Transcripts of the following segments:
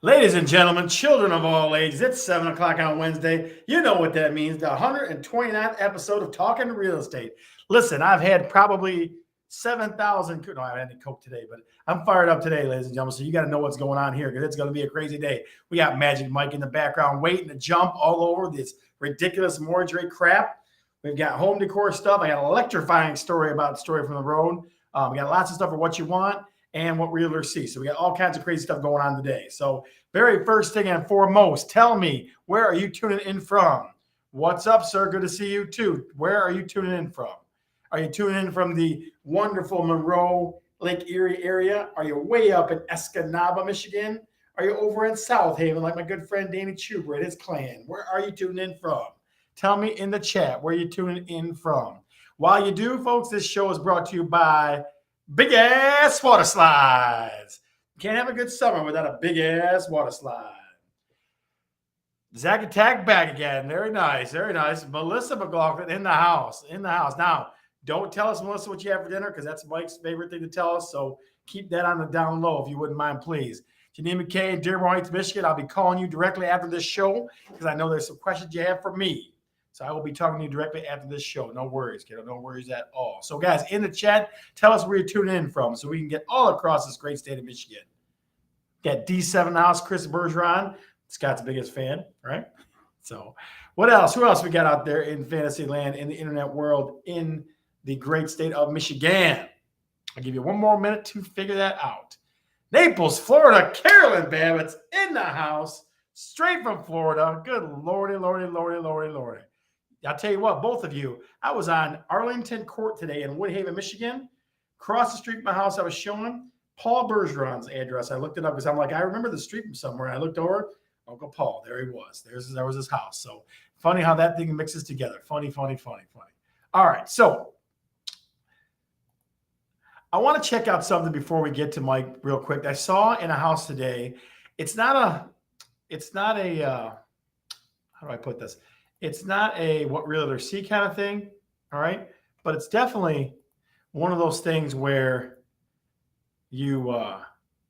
Ladies and gentlemen, children of all ages, it's 7 o'clock on Wednesday. You know what that means. The 129th episode of Talkin Real Estate. Listen, I've had probably 7,000. No, I haven't had any Coke today, but I'm fired up today, ladies and gentlemen. So you got to know what's going on here because it's going to be a crazy day. We got Magic Mike in the background waiting to jump all over this ridiculous mortgage rate crap. We've got home decor stuff. I got an electrifying story about Story from the Road. We got lots of stuff for what you want and what realtors see. So we got all kinds of crazy stuff going on today. So very first thing and foremost, tell me, where are you tuning in from? What's up, sir? Good to see you too. Where are you tuning in from? Are you tuning in from the wonderful Monroe, Lake Erie area? Are you way up in Escanaba, Michigan? Are you over in South Haven like my good friend Danny Chuber and his clan? Where are you tuning in from? Tell me in the chat where you're tuning in from. While you do, folks, this show is brought to you by Big Ass Water Slides. You can't have a good summer without a big ass water slide. Zach Attack back again. Very nice. Very nice. Melissa McLaughlin in the house. In the house. Now, don't tell us, Melissa, what you have for dinner because that's Mike's favorite thing to tell us. So keep that on the down low if you wouldn't mind, please. Janine McKay in Dearborn Heights, Michigan. I'll be calling you directly after this show because I know there's some questions you have for me. So I will be talking to you directly after this show. No worries, kiddo. No worries at all. So, guys, in the chat, tell us where you're tuning in from so we can get all across this great state of Michigan. Got D7 House, Chris Bergeron, Scott's biggest fan, right? So what else? Who else we got out there in fantasy land, in the internet world, in the great state of Michigan? I'll give you one more minute to figure that out. Naples, Florida, Carolyn Babbitt's in the house, straight from Florida. Good lordy, lordy, lordy, lordy, lordy. I'll tell you what, both of you, I was on Arlington Court today in Woodhaven, Michigan. Across the street from my house, I was showing Paul Bergeron's address. I looked it up because I'm like, I remember the street from somewhere. I looked over, Uncle Paul, there he was. There was his house. So funny how that thing mixes together. Funny, funny, funny, funny. All right, so I want to check out something before we get to Mike real quick. I saw in a house today, it's not a, how do I put this? It's not a what realtors see kind of thing, all right? But it's definitely one of those things where you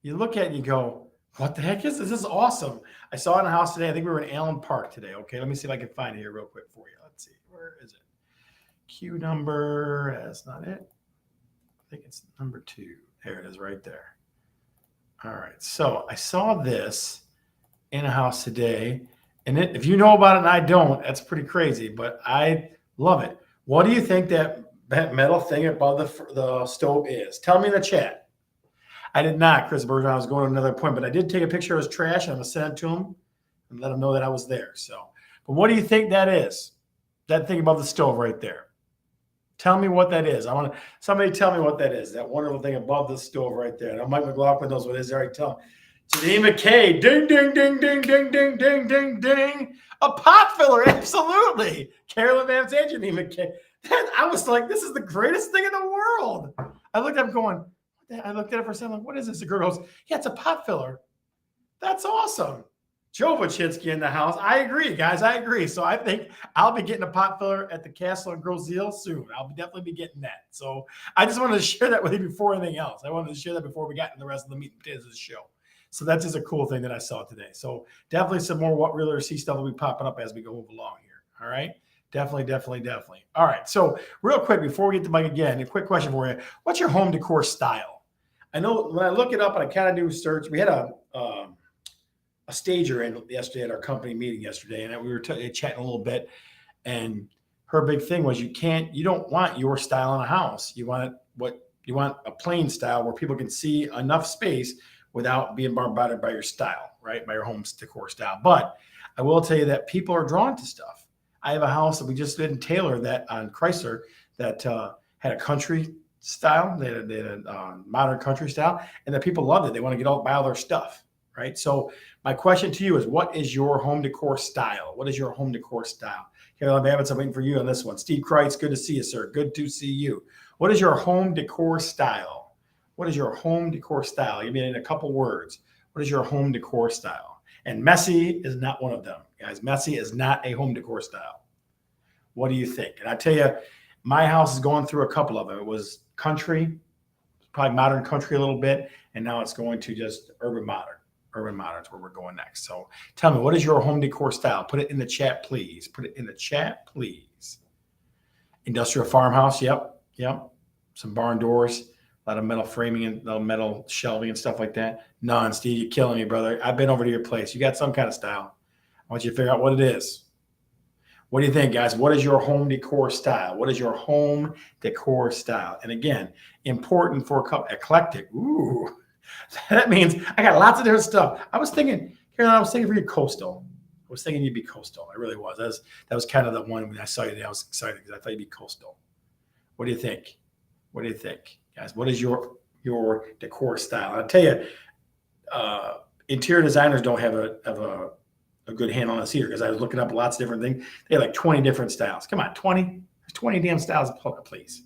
look at it and you go, what the heck is this? This is awesome. I saw it in a house today. I think we were in Allen Park today. Okay, let me see if I can find it here real quick for you. Let's see. Where is it? Q number. That's not it. I think it's number 2. There it is right there. All right. So I saw this in a house today. And if you know about it and I don't, that's pretty crazy, but I love it. What do you think that metal thing above the stove is? Tell me in the chat. I did not, Chris Bergeron. I was going to another point, but I did take a picture of his trash. And I'm going to send it to him and let him know that I was there. So, but what do you think that is? That thing above the stove right there. Tell me what that is. I want somebody tell me what that is. That wonderful thing above the stove right there. Now, Mike McLaughlin knows what it is. I already tell him. Janine McKay, ding, ding, ding, ding, ding, ding, ding, ding, ding. A pot filler, absolutely. Carolyn Vance and Janine McKay. I was like, this is the greatest thing in the world. I looked up going, I looked at it for a second, like, what is this? The girl goes, yeah, it's a pot filler. That's awesome. Joe Wachitsky in the house. I agree, guys. I agree. So I think I'll be getting a pot filler at the Castle and Grosseal soon. I'll definitely be getting that. So I just wanted to share that with you before anything else. I wanted to share that before we got into the rest of the meat and potatoes of the show. So that's just a cool thing that I saw today. So definitely some more what realtors see stuff will be popping up as we go along here. All right. Definitely, definitely, definitely. All right. So real quick, before we get to Mike again, a quick question for you. What's your home decor style? I know when I look it up and I kind of do research, we had a stager in yesterday at our company meeting yesterday, and we were chatting a little bit. And her big thing was you don't want your style in a house. You want a plain style where people can see enough space without being bombarded by your style, right? By your home decor style. But I will tell you that people are drawn to stuff. I have a house that we just did in Taylor that on Chrysler that had a country style. They had a modern country style, and the people loved it. They want to buy all their stuff, right? So my question to you is, what is your home decor style? What is your home decor style? Carolyn Babbitt's, I'm waiting for you on this one. Steve Kreitz, good to see you, sir. Good to see you. What is your home decor style? What is your home decor style? Give me in a couple words. What is your home decor style? And messy is not one of them, guys. Messy is not a home decor style. What do you think? And I tell you, my house is going through a couple of them. It was country, probably modern country a little bit, and now it's going to just urban modern. Urban modern is where we're going next. So tell me, what is your home decor style? Put it in the chat, please. Put it in the chat, please. Industrial farmhouse, yep. Some barn doors, a lot of metal framing and metal shelving and stuff like that. None, Steve, you're killing me, brother. I've been over to your place. You got some kind of style. I want you to figure out what it is. What do you think, guys? What is your home decor style? What is your home decor style? And again, important for a couple, eclectic. Ooh, that means I got lots of different stuff. I was thinking, Caroline, I was thinking for you coastal. I was thinking you'd be coastal. I really was. That was kind of the one when I saw you today. I was excited because I thought you'd be coastal. What do you think? What do you think, guys? What is your decor style? I'll tell you, interior designers don't have a good handle on this either, because I was looking up lots of different things. They have like 20 different styles. Come on, 20? There's 20 damn styles, please.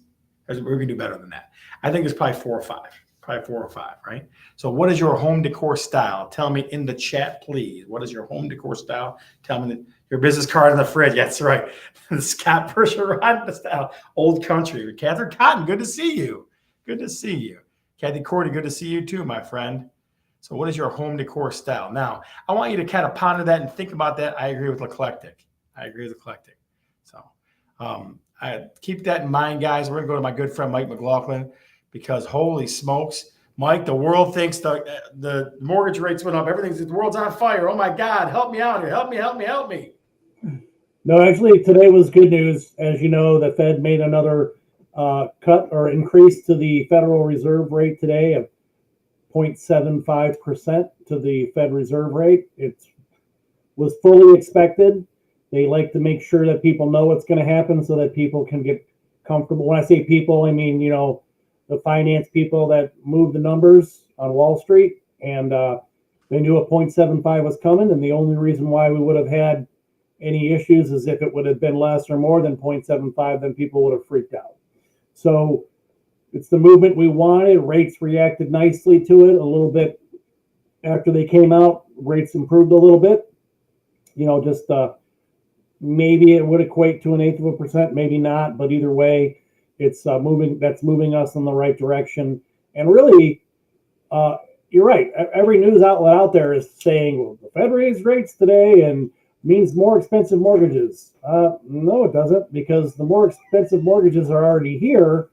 We're going to do better than that. I think there's probably 4 or 5, right? So what is your home decor style? Tell me in the chat, please. What is your home decor style? Tell me your business card in the fridge. That's right. The Scott Bergeron style. Old country. Catherine Cotton, good to see you. Good to see you. Kathy Cordy, good to see you too, my friend. So what is your home decor style? Now, I want you to kind of ponder that and think about that. I agree with eclectic. So I keep that in mind, guys. We're going to go to my good friend, Mike McLaughlin, because holy smokes, Mike, the world thinks the mortgage rates went up. The world's on fire. Oh, my God. Help me out here. Help me. No, actually, today was good news. As you know, the Fed made another cut or increase to the Federal Reserve rate today of 0.75% to the Fed Reserve rate. It was fully expected. They like to make sure that people know what's going to happen so that people can get comfortable. When I say people, I mean, the finance people that move the numbers on Wall Street. And they knew a 0.75 was coming. And the only reason why we would have had any issues is if it would have been less or more than 0.75, then people would have freaked out. So it's the movement we wanted. Rates reacted nicely to it a little bit after they came out. Rates improved a little bit. Maybe it would equate to 1/8%, maybe not. But either way, it's moving. That's moving us in the right direction. And really, you're right. Every news outlet out there is saying, well, the Fed raised rates today and means more expensive mortgages. No, it doesn't, because the more expensive mortgages are already here.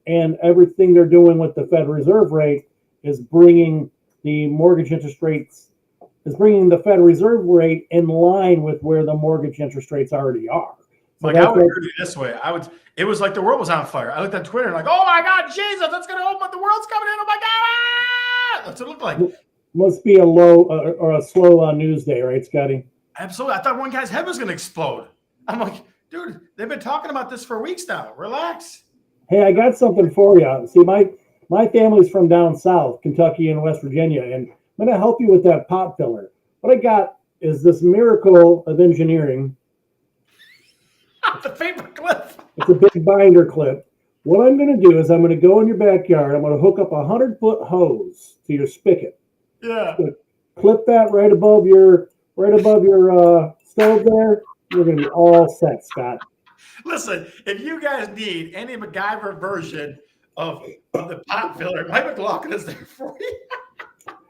And everything they're doing with the Fed Reserve rate is bringing the mortgage interest rates, is bringing the Fed Reserve rate in line with where the mortgage interest rates already are. So I would agree this way. It was like the world was on fire. I looked on Twitter and like, oh my God, Jesus, that's going to open. The world's coming in. Oh my God. That's what it looked like. Must be a low or a slow news day, right, Scotty? Absolutely. I thought one guy's head was going to explode. I'm like, dude, they've been talking about this for weeks now. Relax. Hey, I got something for you. See, my family's from down south, Kentucky and West Virginia, and I'm going to help you with that pot filler. What I got is this miracle of engineering. The paper clip. It's a big binder clip. What I'm going to do is I'm going to go in your backyard. I'm going to hook up a 100-foot hose to your spigot. Yeah. Clip that right above your stove there. You're going to be all set, Scott. Listen, if you guys need any MacGyver version of the pot filler, Mike McLaughlin is there for you.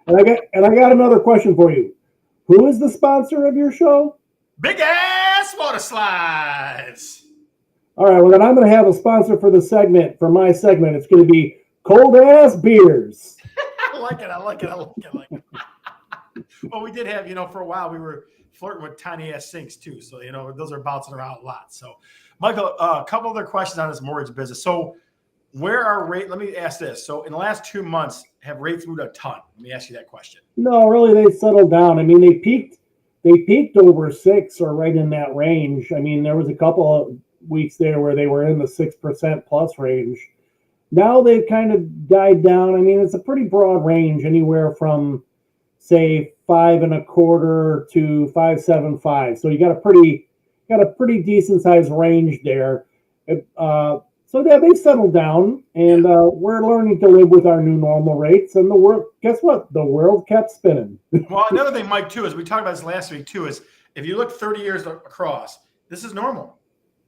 And I got another question for you. Who is the sponsor of your show? Big Ass Water Slides. All right, well then I'm going to have a sponsor for my segment. It's going to be Cold Ass Beers. I like it. Well, we did have, for a while we were flirting with tiny ass sinks too. So, those are bouncing around a lot. So, Michael, a couple other questions on this mortgage business. So, where are rates? Let me ask this. So, in the last 2 months, have rates moved a ton? Let me ask you that question. No, really, they've settled down. I mean, they peaked over 6 or right in that range. I mean, there was a couple of weeks there where they were in the 6% plus range. Now they've kind of died down. I mean, it's a pretty broad range, anywhere from, say, 5.25 to 5.75. So you got a pretty decent sized range there. So yeah, they've settled down, and we're learning to live with our new normal rates. And the world, guess what? The world kept spinning. Well, another thing, Mike, too, is we talked about this last week too. Is if you look 30 years across, this is normal.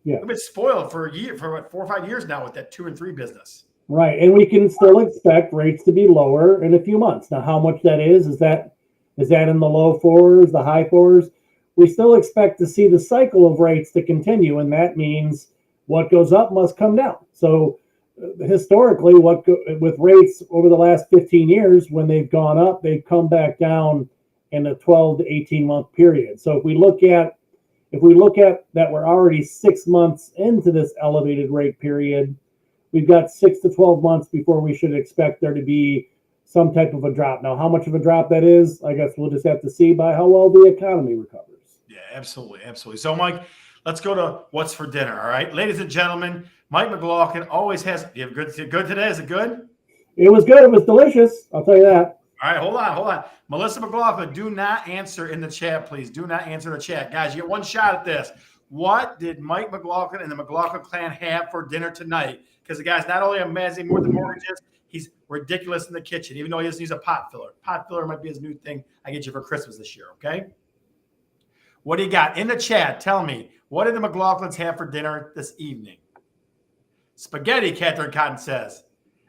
Yeah, We've been spoiled for a year, for what, 4 or 5 years now with that 2 and 3 business. right. And we can still expect rates to be lower in a few months. Now, how much that is that in the low fours, the high fours? We still expect to see the cycle of rates to continue, and that means what goes up must come down. So historically, with rates over the last 15 years, when they've gone up, they've come back down in a 12 to 18 month period. So if we look at that, we're already 6 months into this elevated rate period. We've got 6 to 12 months before we should expect there to be some type of a drop. Now, how much of a drop that is, I guess we'll just have to see by how well the economy recovers. Yeah, absolutely, absolutely. So, Mike, let's go to what's for dinner. All right, ladies and gentlemen, Mike McLaughlin always has. You have good today? Is it good? It was good. It was delicious. I'll tell you that. All right, hold on. Melissa McLaughlin, do not answer in the chat, please. Do not answer in the chat. Guys, you get one shot at this. What did Mike McLaughlin and the McLaughlin clan have for dinner tonight? Because the guy's not only amazing more than mortgages, he's ridiculous in the kitchen, even though he doesn't use a pot filler. Pot filler might be his new thing I get you for Christmas this year, okay? What do you got? In the chat, tell me, what did the McLaughlins have for dinner this evening? Spaghetti, Catherine Cotton says.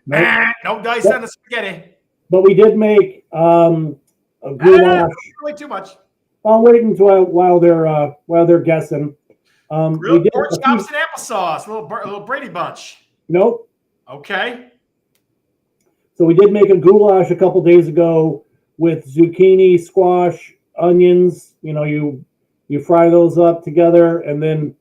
Nope. No dice on the spaghetti. But we did make a goulash. Way too much. I'll wait until while they're guessing. Grilled pork chops and applesauce, a little Brady Bunch. Nope. Okay. So we did make a goulash a couple days ago with zucchini, squash, onions. You know, you fry those up together and then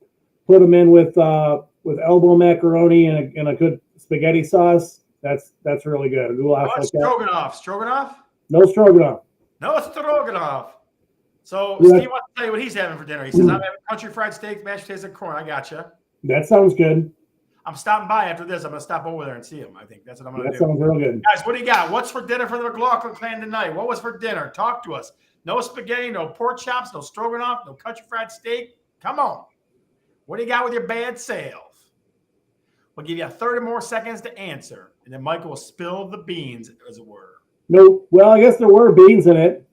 put them in with elbow macaroni and a good spaghetti sauce. That's really good. A goulash like stroganoff. Stroganoff? No stroganoff. No stroganoff. So Yeah. Steve wants to tell you what he's having for dinner. He says, I'm having country fried steak, mashed potatoes, and corn. I gotcha. That sounds good. I'm stopping by after this. I'm going to stop over there and see him. I think that's what I'm going to do. That sounds real good. Guys, what do you got? What's for dinner for the McLaughlin clan tonight? What was for dinner? Talk to us. No spaghetti, no pork chops, no stroganoff, no country fried steak. Come on. What do you got with your bad self? We'll give you 30 more seconds to answer, and then Michael will spill the beans, as it were. No, well, I guess there were beans in it.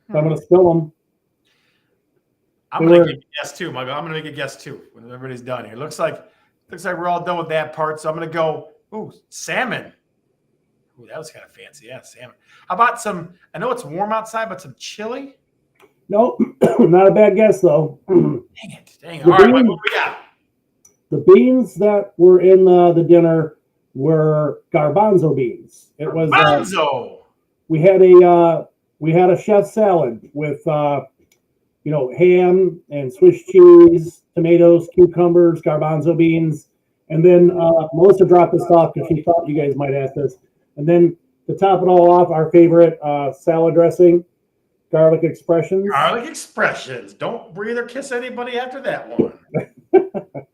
I'm going to spill them. I'm going to make a guess too, Michael. I'm going to make a guess too when everybody's done here. Looks like we're all done with that part. So I'm going to go, salmon. Ooh, that was kind of fancy. Yeah, salmon. How about some, I know it's warm outside, but some chili? No, not a bad guess, though. Dang it. All right, Michael, what do we got? The beans that were in the dinner were garbanzo beans. It was garbanzo. We had a chef salad with ham and Swiss cheese, tomatoes, cucumbers, garbanzo beans, and then Melissa dropped this off because she thought you guys might ask this. And then to top it all off, our favorite salad dressing, garlic expressions. Garlic expressions. Don't breathe or kiss anybody after that one.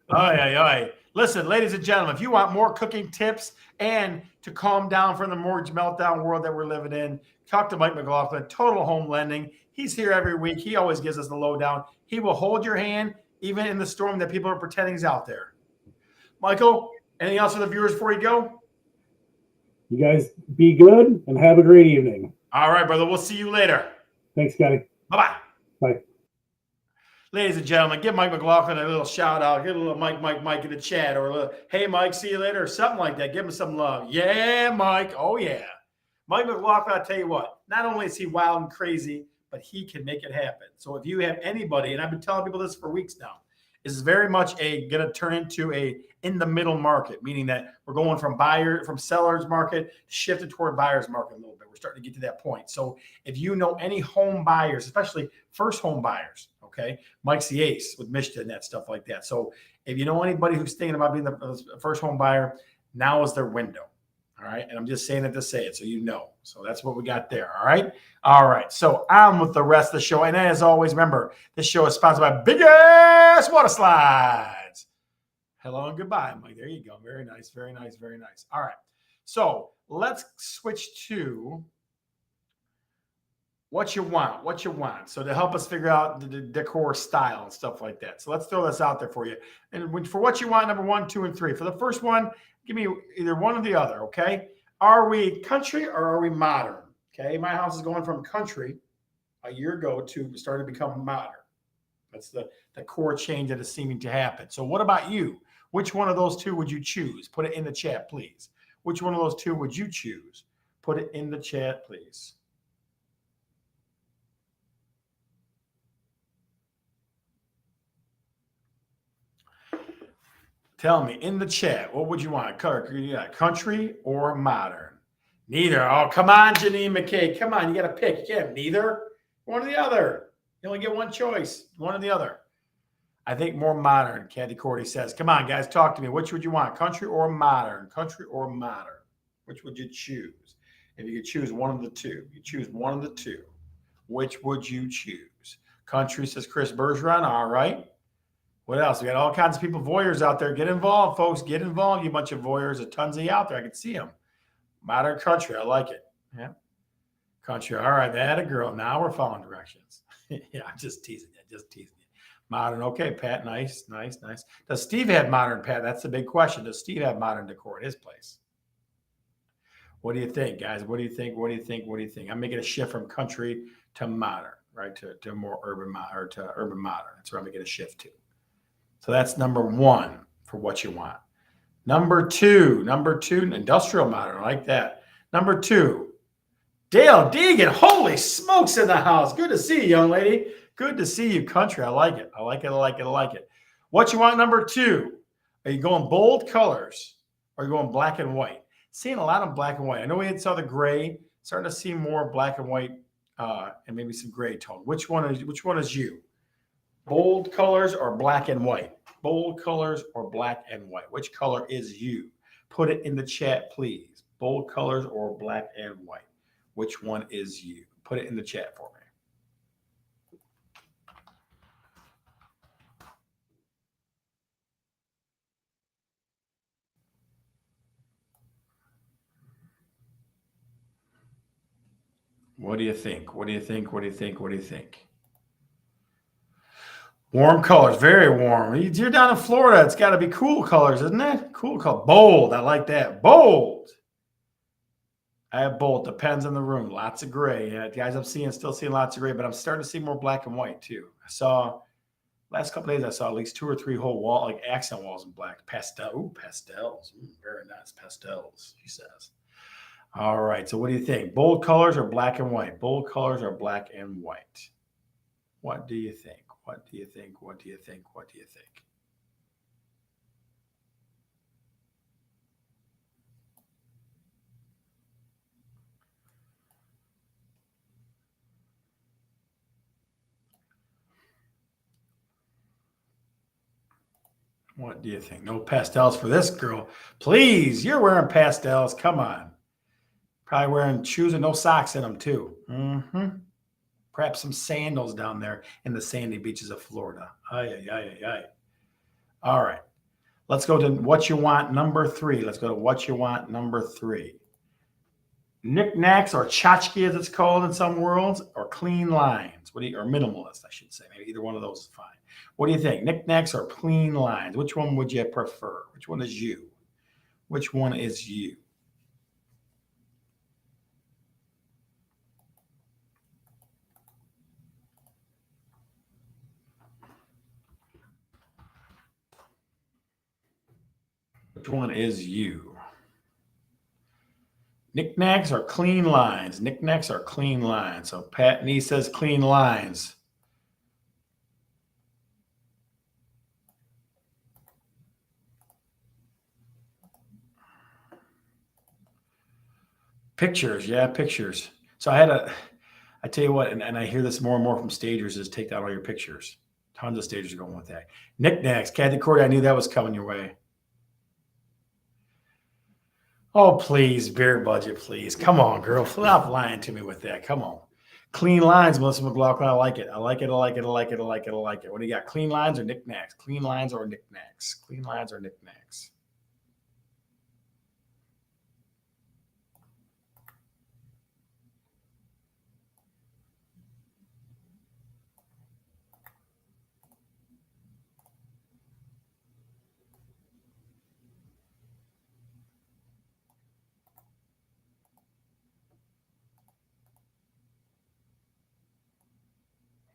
Aye. Listen, ladies and gentlemen, if you want more cooking tips and to calm down from the mortgage meltdown world that we're living in, talk to Mike McLaughlin, Total Home Lending. He's here every week. He always gives us the lowdown. He will hold your hand even in the storm that people are pretending is out there. Michael, anything else for the viewers before you go? You guys be good and have a great evening. All right, brother. We'll see you later. Thanks, Scotty. Bye-bye. Bye. Ladies and gentlemen, give Mike McLaughlin a little shout out. Give a little Mike in the chat, or a little, hey, Mike, see you later, or something like that. Give him some love. Yeah, Mike. Oh, yeah. Mike McLaughlin, I'll tell you what, not only is he wild and crazy, but he can make it happen. So if you have anybody, and I've been telling people this for weeks now, this is very much going to turn into a in the middle market, meaning that we're going from sellers market, shifted toward buyers market a little bit. We're starting to get to that point. So if you know any home buyers, especially first home buyers, okay, Mike's the ace with Michigan and that stuff like that. So if you know anybody who's thinking about being the first home buyer, now is their window. All right. And I'm just saying it to say it so you know. So that's what we got there. All right. All right. So on with the rest of the show. And as always, remember, this show is sponsored by Big Ass Water Slides. Hello and goodbye, Mike. There you go. Very nice. Very nice. Very nice. All right. So let's switch to what you want. So to help us figure out the decor style and stuff like that. So let's throw this out there for you. And for what you want, number 1, 2, and 3. For the first one, give me either one or the other, okay? Are we country or are we modern? Okay, my house is going from country a year ago to starting to become modern. That's the core change that is seeming to happen. So what about you? Which one of those two would you choose? Put it in the chat, please. Which one of those two would you choose? Put it in the chat, please. Tell me in the chat, what would you want? Country or modern? Neither. Oh, come on, Janine McKay. Come on, you got to pick. You can't have neither. One or the other. You only get one choice. One or the other. I think more modern, Kathy Cordy says. Come on, guys, talk to me. Which would you want? Country or modern? Country or modern? Which would you choose? If you could choose one of the two, you choose one of the two. Which would you choose? Country, says Chris Bergeron. All right. What else? We got all kinds of people, voyeurs out there. Get involved, folks. Get involved. You bunch of voyeurs. There's tons of you out there. I can see them. Modern country. I like it. Yeah. Country. All right. That a girl. Now we're following directions. Yeah, I'm just teasing you. Just teasing you. Modern. Okay, Pat. Nice. Does Steve have modern, Pat? That's the big question. Does Steve have modern decor at his place? What do you think, guys? What do you think? I'm making a shift from country to modern, right? To more urban or to urban modern. That's where I'm making a shift to. So that's number 1 for what you want. Number two, industrial modern. I like that. Number 2, Dale Deegan. Holy smokes in the house. Good to see you, young lady. Good to see you, country. I like it. What you want, number 2? Are you going bold colors or are you going black and white? Seeing a lot of black and white. I know we saw the gray. Starting to see more black and white and maybe some gray tone. Which one is you? Bold colors or black and white? Bold colors or black and white? Which color is you? Put it in the chat, please. Bold colors or black and white? Which one is you? Put it in the chat for me. What do you think? Warm colors, very warm. You're down in Florida. It's got to be cool colors, isn't it? Cool color. Bold. I like that. Bold. I have bold. Depends on the room. Lots of gray. Yeah, guys, I'm still seeing lots of gray, but I'm starting to see more black and white too. I saw last couple of days. I saw at least 2 or 3 whole wall, like accent walls in black. Pastels. Very nice pastels, she says. All right. So what do you think? Bold colors or black and white? Bold colors or black and white? What do you think? What do you think? What do you think? No pastels for this girl. Please, you're wearing pastels. Come on. Probably wearing shoes with no socks in them too. Perhaps some sandals down there in the sandy beaches of Florida. Ay. All right. Let's go to what you want, number 3. Number 3. Knickknacks or tchotchke, as it's called in some worlds, or clean lines. Or minimalist, I should say. Maybe either one of those is fine. What do you think? Knickknacks or clean lines? Which one would you prefer? Which one is you? Which one is you? Which one is you? Knickknacks or clean lines? So Pat Nee says clean lines. Pictures, yeah, pictures. So I tell you what, and I hear this more and more from stagers, is take down all your pictures. Tons of stagers are going with that. Knickknacks, Kathy Cordy, I knew that was coming your way. Oh, please, beer budget, please. Come on, girl. Stop lying to me with that. Come on. Clean lines, Melissa McLaughlin. I like it. What do you got? Clean lines or knickknacks? Clean lines or knickknacks?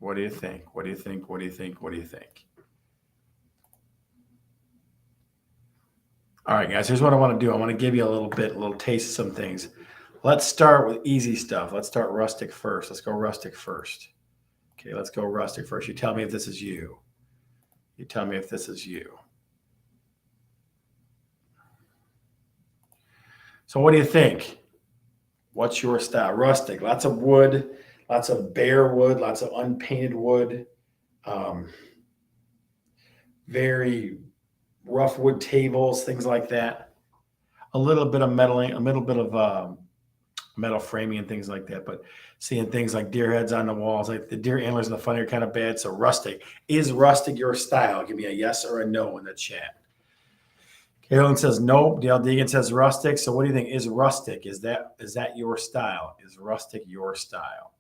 What do you think? What do you think? What do you think? What do you think? All right, guys, here's what I want to do. I want to give you a little taste of some things. Let's start with easy stuff. Let's start rustic first. Let's go rustic first. Okay, let's go rustic first. You tell me if this is you. You tell me if this is you. So what do you think? What's your style? Rustic, lots of wood, lots of bare wood, lots of unpainted wood, very rough wood tables, things like that. A little bit of metaling, a little bit of metal framing and things like that. But seeing things like deer heads on the walls, like the deer antlers in the front are kind of bad. So rustic. Is rustic your style? Give me a yes or a no in the chat. Carolyn says nope. Dale Deegan says rustic. So what do you think? Is rustic? Is that your style? Is rustic your style?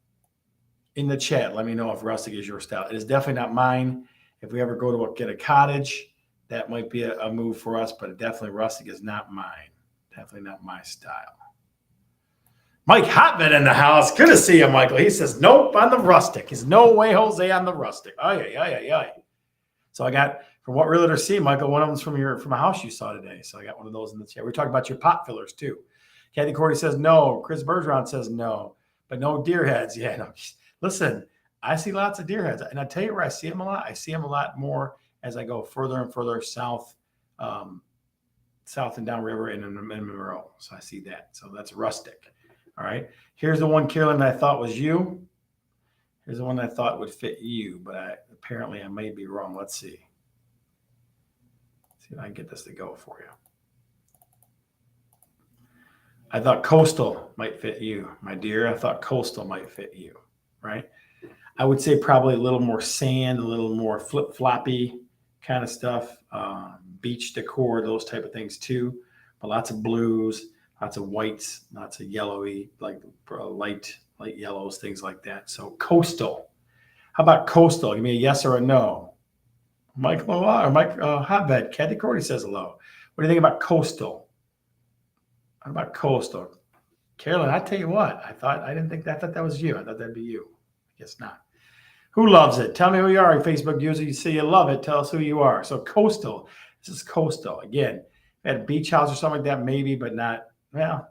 In the chat, let me know if rustic is your style. It is definitely not mine. If we ever go to get a cottage, that might be a move for us, but definitely rustic is not mine. Definitely not my style. Mike Hotman in the house. Good to see you, Michael. He says nope on the rustic. He's no way, Jose, on the rustic. Ay. So I got, from what realtor see, Michael, one of them's from a house you saw today. So I got one of those in the chat. We're talking about your pot fillers too. Kathy Cordy says no. Chris Bergeron says no, but no deer heads. Yeah, no. Listen, I see lots of deer heads, and I tell you where I see them a lot. I see them a lot more as I go further and further south, south and downriver and in Monroe. So I see that. So that's rustic. All right. Here's the one, Carolyn, I thought was you. Here's the one I thought would fit you, but apparently I may be wrong. Let's see. See if I can get this to go for you. I thought coastal might fit you, my dear. I thought coastal might fit you, right? I would say probably a little more sand, a little more flip-floppy kind of stuff, beach decor, those type of things too. But lots of blues, lots of whites, lots of yellowy, like light yellows, things like that. So coastal. How about coastal? Give me a yes or a no. Mike Hotbed. Kathy Cordy says hello. What do you think about coastal? What about coastal? Carolyn, I tell you what, I thought that was you. I thought that'd be you. I guess not. Who loves it? Tell me who you are, a Facebook user. You say you love it. Tell us who you are. So coastal. This is coastal. Again, at a beach house or something like that, maybe, but not. Well,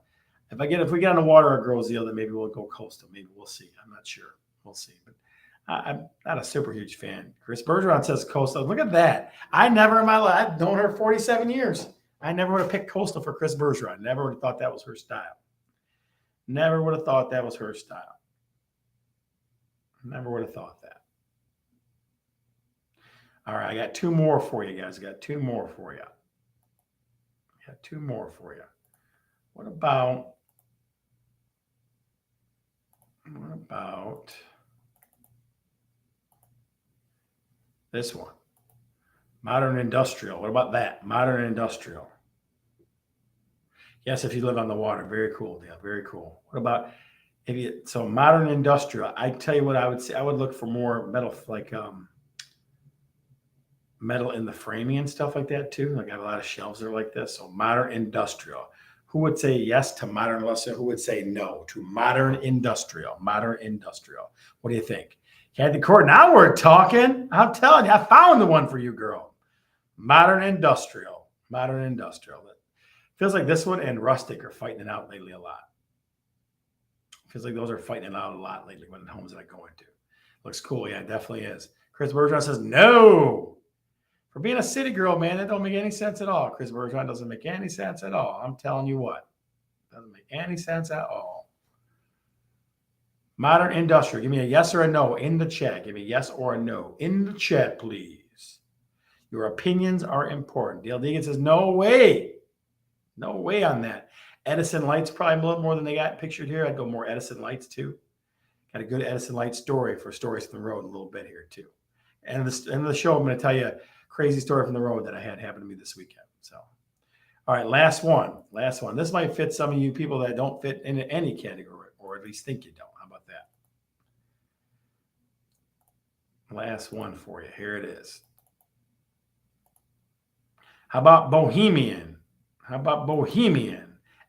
if we get on the water or girls deal, then maybe we'll go coastal. Maybe we'll see. I'm not sure. We'll see. But I'm not a super huge fan. Chris Bergeron says coastal. Look at that. I never in my life, I've known her 47 years. I never would have picked coastal for Chris Bergeron. Never would have thought that was her style. Never would have thought that was her style. Never would have thought that. All right, I got two more for you guys. What about this one? Modern industrial. What about that? Modern industrial. Yes, if you live on the water. Very cool, Dale. Very cool. What about modern industrial? I tell you what I would say. I would look for more metal, like metal in the framing and stuff like that too. Like I have a lot of shelves that are like this. So modern industrial. Who would say yes to modern industrial? Who would say no to modern industrial? Modern industrial. What do you think? Kathy Court, now we're talking. I'm telling you, I found the one for you, girl. Modern industrial. Modern industrial. It feels like this one and rustic are fighting it out lately a lot. Feels like those are fighting it out a lot lately when the homes that I go into. Looks cool. Yeah, it definitely is. Chris Bergeron says no. For being a city girl, man, that don't make any sense at all. Chris Bergeron doesn't make any sense at all. I'm telling you what. Doesn't make any sense at all. Modern industrial. Give me a yes or a no in the chat. Give me a yes or a no in the chat, please. Your opinions are important. Dale Deegan says no way. No way on that. Edison lights probably a little more than they got pictured here. I'd go more Edison lights too. Got a good Edison light story for Stories from the Road a little bit here too. And the show, I'm going to tell you crazy story from the road that I had happen to me this weekend. So, all right, last one. This might fit some of you people that don't fit into any category, or at least think you don't. How about that? Last one for you. Here it is. How about bohemian?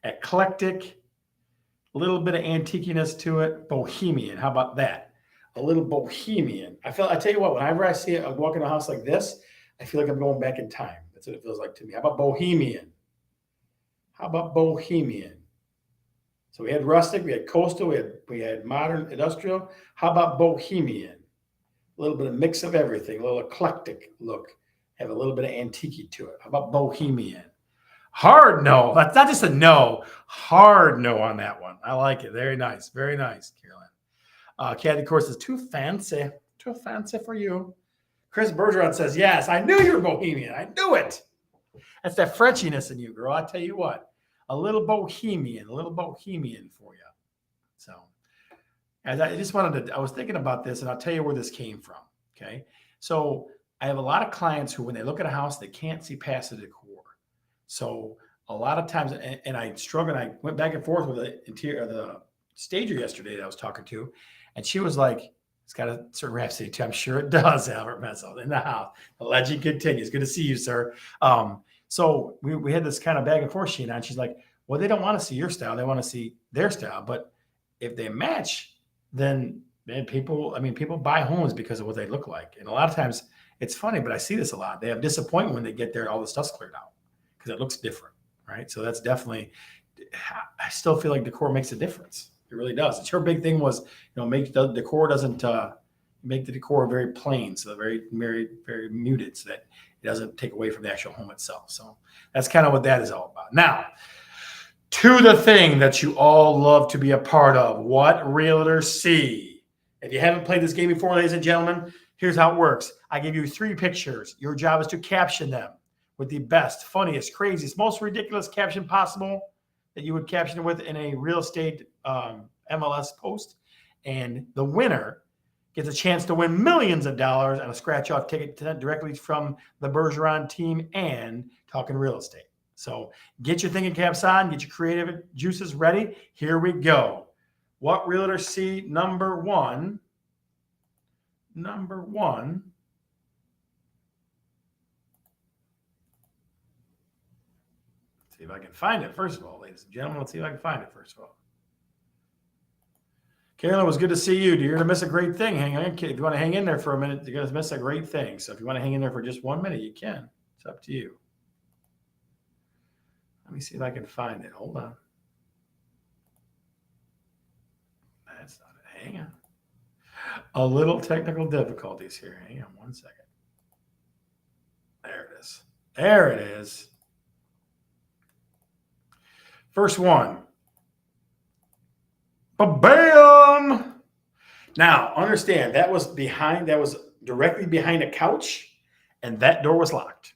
Eclectic, a little bit of antiqueness to it. Bohemian. How about that? a little bohemian. I tell you what, whenever I see it, walk in a house like this, I feel like I'm going back in time. That's what it feels like to me. How about bohemian? How about bohemian? So we had rustic, we had coastal, we had modern, industrial. How about bohemian? A little bit of mix of everything, a little eclectic look, have a little bit of antique to it. How about bohemian? Hard no. That's not just a no. Hard no on that one. I like it. Very nice. Very nice, Caroline. Kathy, of course, is too fancy. Too fancy for you. Chris Bergeron says, yes, I knew you were bohemian. I knew it. That's that Frenchiness in you, girl. I tell you what, a little bohemian for you. So, as I just wanted to, I was thinking about this, and I'll tell you where this came from. Okay. So, I have a lot of clients who, when they look at a house, they can't see past the decor. So, a lot of times, and I struggled, I went back and forth with the stager yesterday that I was talking to, and she was like, it's got a certain rhapsody too. I'm sure it does, Albert Messel in the house. The legend continues. Good to see you, sir. So we had this kind of back and forth, Sheena, and she's like, well, they don't want to see your style. They want to see their style. But if they match, then people buy homes because of what they look like. And a lot of times it's funny, but I see this a lot. They have disappointment when they get there and all the stuff's cleared out because it looks different, right? So that's definitely, I still feel like decor makes a difference. It really does. It's her big thing was, make the decor doesn't make the decor very plain, so very, very, very muted, so that it doesn't take away from the actual home itself. So that's kind of what that is all about. Now, to the thing that you all love to be a part of, what realtors see. If you haven't played this game before, ladies and gentlemen, here's how it works. I give you 3 pictures. Your job is to caption them with the best, funniest, craziest, most ridiculous caption possible that you would caption it with in a real estate MLS post. And the winner gets a chance to win millions of dollars on a scratch-off ticket directly from the Bergeron team and Talkin Real Estate. So get your thinking caps on, get your creative juices ready. Here we go. What realtors see? Number one. See if I can find it, first of all, ladies and gentlemen. Let's see if I can find it, first of all. Carolyn, it was good to see you. You're going to miss a great thing. Hang on. If you want to hang in there for a minute, you're going to miss a great thing. So if you want to hang in there for just 1 minute, you can. It's up to you. Let me see if I can find it. Hold on. That's not it. Hang on. A little technical difficulties here. Hang on 1 second. There it is. There it is. First one. Ba-bam! Now, understand, that was directly behind a couch, and that door was locked.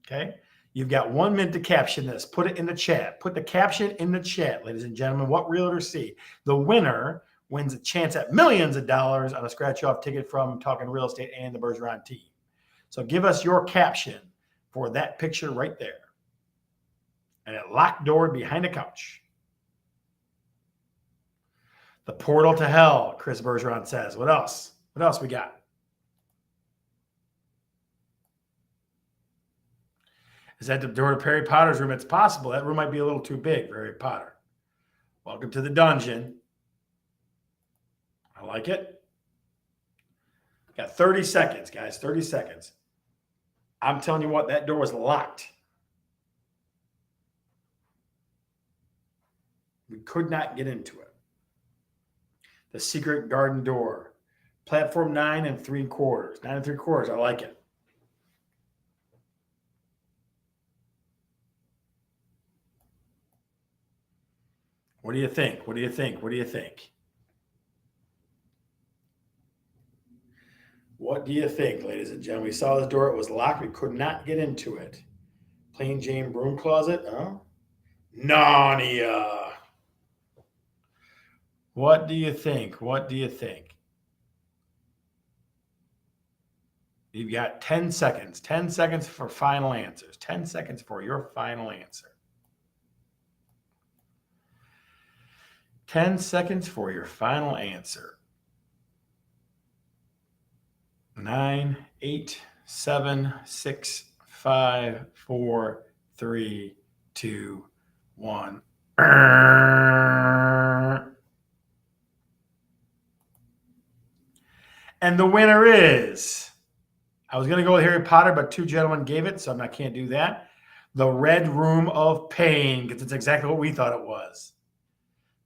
Okay? You've got 1 minute to caption this. Put it in the chat. Put the caption in the chat, ladies and gentlemen. What realtors see? The winner wins a chance at millions of dollars on a scratch-off ticket from Talkin Real Estate and the Bergeron team. So give us your caption for that picture right there. And a locked door behind a couch. The portal to hell, Chris Bergeron says. What else? What else we got? Is that the door to Perry Potter's room? It's possible. That room might be a little too big for Harry Potter. Welcome to the dungeon. I like it. Got 30 seconds, guys. 30 seconds. I'm telling you what, that door was locked. We could not get into it. The secret garden door. Platform 9 3/4. 9 3/4. I like it. What do you think? What do you think? What do you think? What do you think, ladies and gentlemen? We saw this door. It was locked. We could not get into it. Plain Jane broom closet. Huh? Narnia. What do you think? What do you think? You've got 10 seconds. 10 seconds for final answers. 10 seconds for your final answer. 10 seconds for your final answer. 9, 8, 7, 6, 5, 4, 3, 2, 1. And the winner is, I was going to go with Harry Potter, but 2 gentlemen gave it, so I can't do that. The Red Room of Pain, because it's exactly what we thought it was.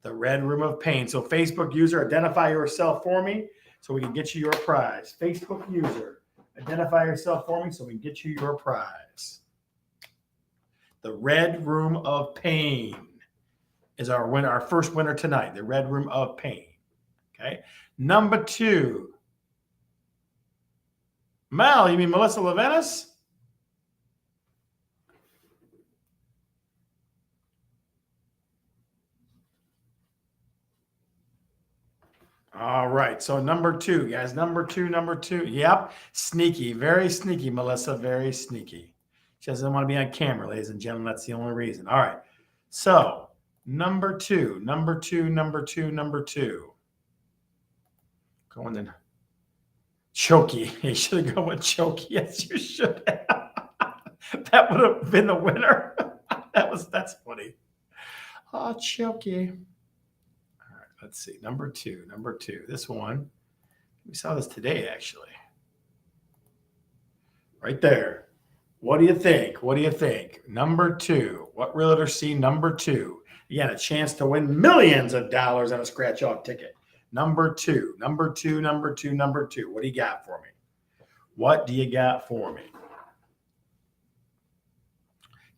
The Red Room of Pain. So Facebook user, identify yourself for me so we can get you your prize. Facebook user, identify yourself for me so we can get you your prize. The Red Room of Pain is our winner, our first winner tonight. The Red Room of Pain. Okay. Number 2. Mel, you mean Melissa Levenis? All right. So number 2, guys. Number two. Yep. Sneaky. Very sneaky, Melissa. Very sneaky. She doesn't want to be on camera, ladies and gentlemen. That's the only reason. All right. So number 2. Going in. Chokey. You should have gone with Chokey. Yes, you should have. That would have been the winner. That's funny. Oh, Chokey. All right, let's see. Number two. This one. We saw this today, actually. Right there. What do you think? Number 2. What realtor see number 2? You got a chance to win millions of dollars on a scratch-off ticket. Number 2. What do you got for me?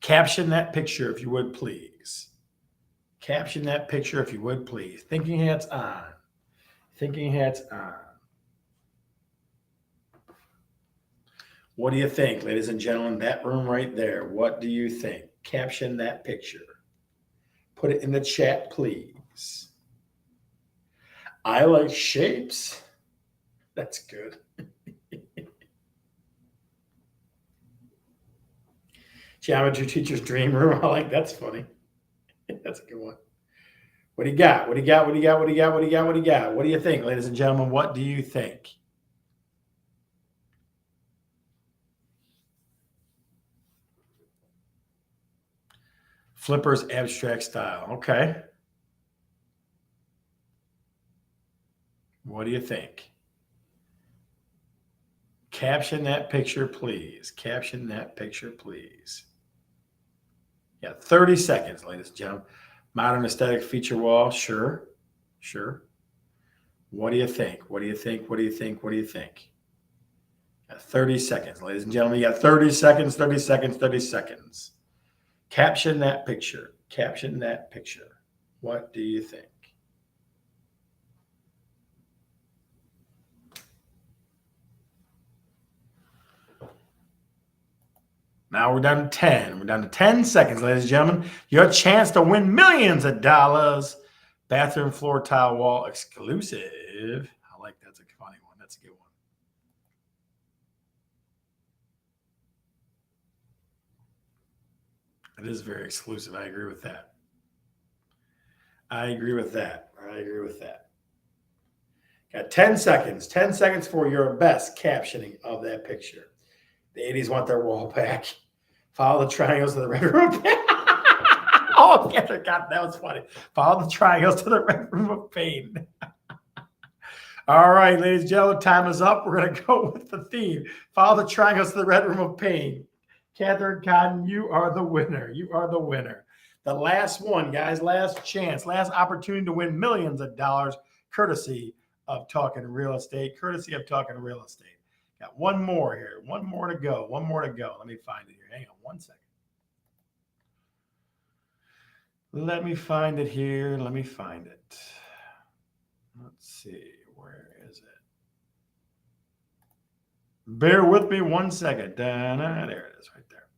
Caption that picture if you would, please. Thinking hats on. What do you think, ladies and gentlemen? That room right there. What do you think? Caption that picture. Put it in the chat, please. I like shapes. That's good. Geometry teacher's dream room. I like that's funny. That's a good one. What do you got? What do you think, ladies and gentlemen? What do you think? Flipper's abstract style. Okay. What do you think? Caption that picture, please. Yeah, 30 seconds, ladies and gentlemen. Modern aesthetic feature wall. Sure. What do you think? Yeah, 30 seconds, ladies and gentlemen. You got 30 seconds. Caption that picture. What do you think? Now we're down to 10. We're down to 10 seconds, ladies and gentlemen. Your chance to win millions of dollars. Bathroom floor tile wall exclusive. I like that's a funny one. That's a good one. It is very exclusive. I agree with that. Got 10 seconds. 10 seconds for your best captioning of that picture. The 80s want their wall back. Follow the triangles to the red room. Oh, God, that was funny. Follow the triangles to the red room of pain. All right, ladies and gentlemen, time is up. We're going to go with the theme. Follow the triangles to the red room of pain. Catherine Cotton, you are the winner. The last one, guys, last chance, last opportunity to win millions of dollars, courtesy of Talkin Real Estate. Got one more here. One more to go. Let me find it here. Hang on 1 second. Let me find it here. Let's see. Where is it? Bear with me 1 second. There it is right there.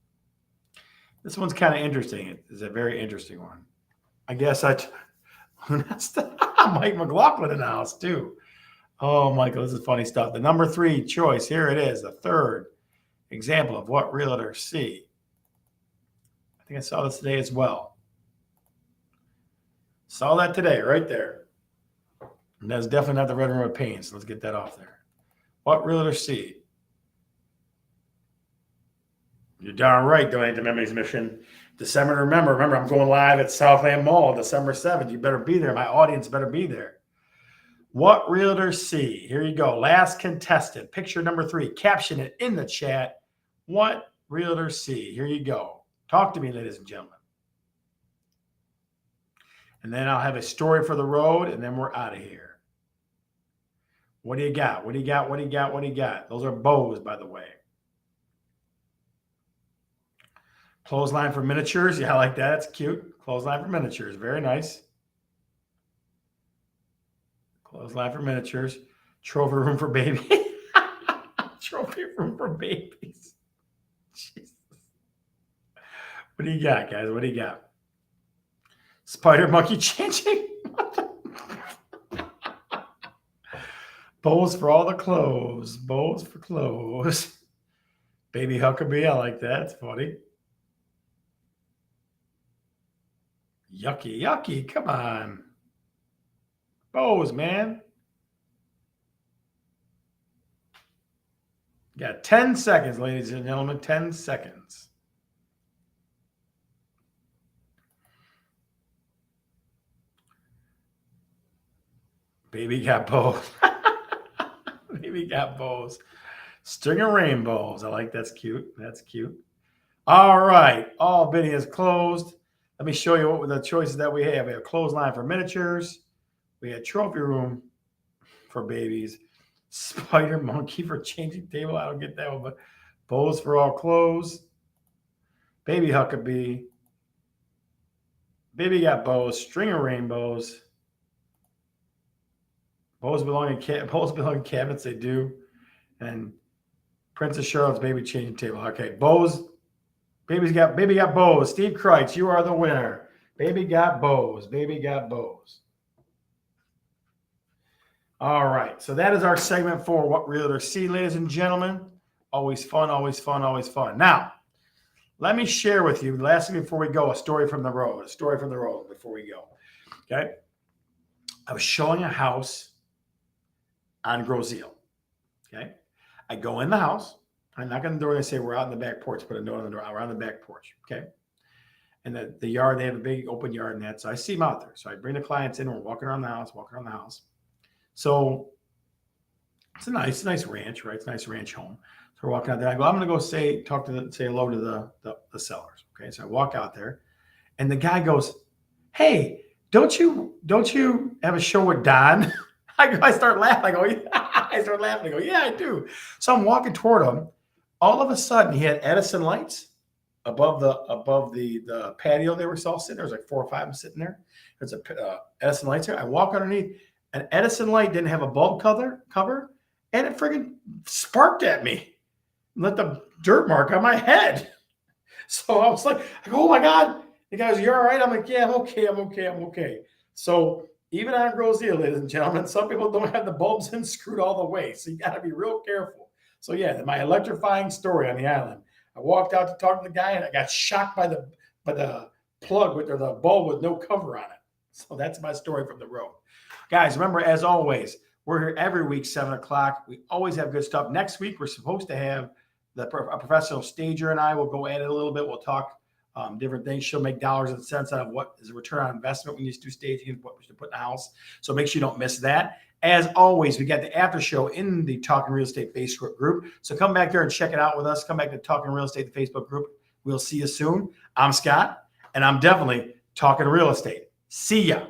This one's kind of interesting. It's a very interesting one. I guess Mike McLaughlin in the house too. Oh, Michael, this is funny stuff. The number 3 choice, here it is, the third example of what realtors see. I think I saw this today as well. Saw that today, right there. And that's definitely not the red room of pain, so let's get that off there. What realtors see? You're darn right, donate to Memory's Mission. December, remember, I'm going live at Southland Mall, December 7th. You better be there. My audience better be there. What realtors see. Here you go. Last contestant. Picture number 3. Caption it in the chat. What realtors see. Here you go. Talk to me, ladies and gentlemen. And then I'll have a story for the road, and then we're out of here. What do you got? What do you got? What do you got? What do you got? Those are bows, by the way. Clothesline for miniatures. Yeah, I like that. It's cute. Clothesline for miniatures. Very nice. Clothesline for miniatures. Trophy room for baby. Trophy room for babies. Jesus. What do you got, guys? What do you got? Spider monkey changing. Bows for all the clothes. Bows for clothes. Baby Huckabee. I like that. It's funny. Yucky, yucky. Come on. Bows, man. You got 10 seconds, ladies and gentlemen. 10 seconds. Baby got bows. Baby got bows. String of rainbows. I like that's cute. That's cute. All right. All bidding is closed. Let me show you what the choices that we have. We have clothesline for miniatures. We had trophy room for babies. Spider monkey for changing table. I don't get that one, but bows for all clothes. Baby Huckabee. Baby got bows. String of rainbows. Bows belong in cabinets. They do. And Princess Charlotte's baby changing table. Okay, bows. Baby got bows. Steve Kreitz, you are the winner. Baby got bows. Baby got bows. All right. So that is our segment for What Realtors See, ladies and gentlemen. Always fun, always fun, always fun. Now, let me share with you, lastly before we go, a story from the road. A story from the road before we go. Okay. I was showing a house on Groseal. Okay. I go in the house. I knock on the door and I say, we're out in the back porch. Put a note on the door. We're on the back porch. Okay. And the yard, they have a big open yard and that. So I see them out there. So I bring the clients in. We're walking around the house. So it's a nice ranch, right? It's a nice ranch home. So we're walking out there. I go, I'm going to go say hello to the sellers. Okay. So I walk out there and the guy goes, hey, don't you have a show with Don? I start laughing. I go, yeah. Yeah, I do. So I'm walking toward him. All of a sudden, he had Edison lights above the patio they were all sitting. There was like 4 or 5 of them sitting there. There's a Edison lights there. I walk underneath. An Edison light didn't have a bulb cover, and it friggin' sparked at me. Let the dirt mark on my head. So I was like, oh my God. The guy goes, you're all right? I'm like, yeah, I'm okay. So even on Groseal, ladies and gentlemen, some people don't have the bulbs in screwed all the way. So you got to be real careful. So yeah, my electrifying story on the island. I walked out to talk to the guy and I got shocked by the plug or the bulb with no cover on it. So that's my story from the road. Guys, remember, as always, we're here every week, 7 o'clock. We always have good stuff. Next week, we're supposed to have a professional stager and I will go at it a little bit. We'll talk different things. She'll make dollars and cents out of what is a return on investment when you do staging and what we should put in the house. So make sure you don't miss that. As always, we got the after show in the Talkin Real Estate Facebook group. So come back there and check it out with us. Come back to Talkin Real Estate, the Facebook group. We'll see you soon. I'm Scott, and I'm definitely talking real estate. See ya.